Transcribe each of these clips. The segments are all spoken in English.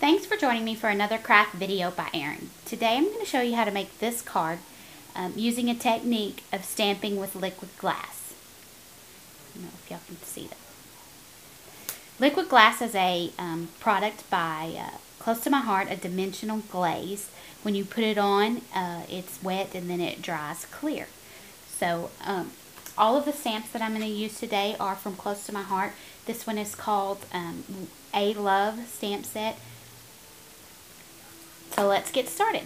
Thanks for joining me for another craft video by Erin. Today I'm going to show you how to make this card using a technique of stamping with liquid glass. I don't know if y'all can see that. Liquid glass is a product by Close to My Heart, a dimensional glaze. When you put it on, it's wet and then it dries clear. So all of the stamps that I'm going to use today are from Close to My Heart. This one is called A Love stamp set. So let's get started.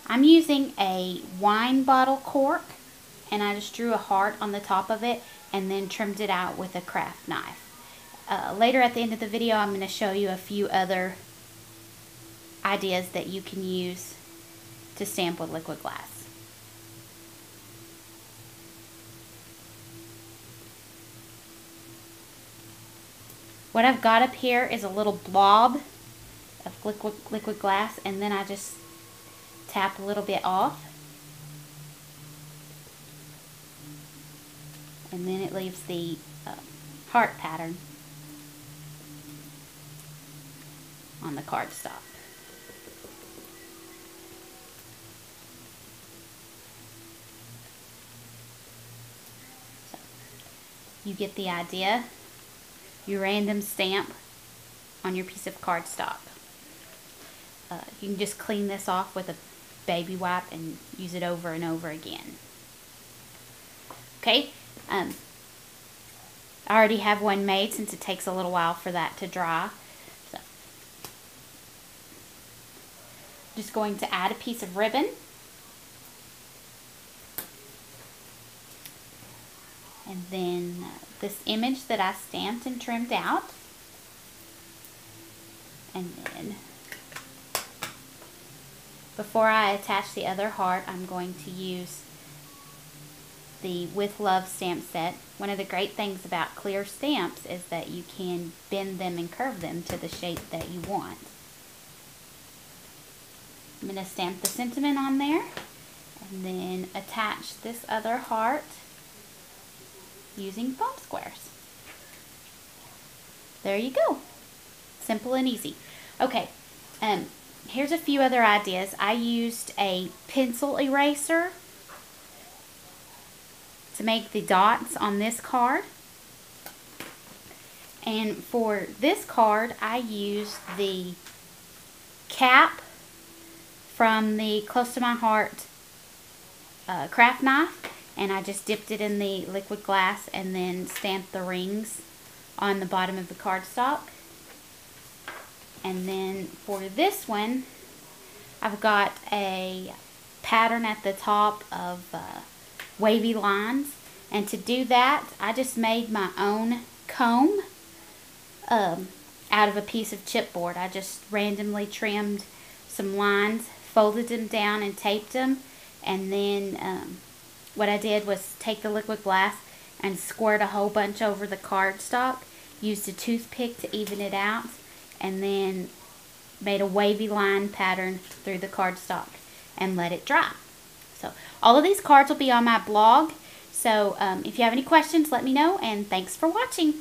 I'm using a wine bottle cork, and I just drew a heart on the top of it and then trimmed it out with a craft knife. Later at the end of the video, I'm going to show you a few other ideas that you can use to stamp with liquid glass. What I've got up here is a little blob of liquid glass, and then I just tap a little bit off, and then it leaves the heart pattern on the cardstock. So, you get the idea. You random stamp on your piece of cardstock. You can just clean this off with a baby wipe and use it over and over again. Okay, I already have one made since it takes a little while for that to dry. So, just going to add a piece of ribbon. And then this image that I stamped and trimmed out. And then before I attach the other heart, I'm going to use the With Love stamp set. One of the great things about clear stamps is that you can bend them and curve them to the shape that you want. I'm going to stamp the sentiment on there and then attach this other heart using foam squares. There you go. Simple and easy. Okay, here's a few other ideas. I used a pencil eraser to make the dots on this card. And for this card, I used the cap from the Close to My Heart craft knife. And I just dipped it in the liquid glass and then stamped the rings on the bottom of the cardstock. And then for this one, I've got a pattern at the top of wavy lines. And to do that, I just made my own comb out of a piece of chipboard. I just randomly trimmed some lines, folded them down and taped them, and then what I did was take the liquid glass and squirt a whole bunch over the cardstock, used a toothpick to even it out, and then made a wavy line pattern through the cardstock and let it dry. So all of these cards will be on my blog. So if you have any questions, let me know, and thanks for watching.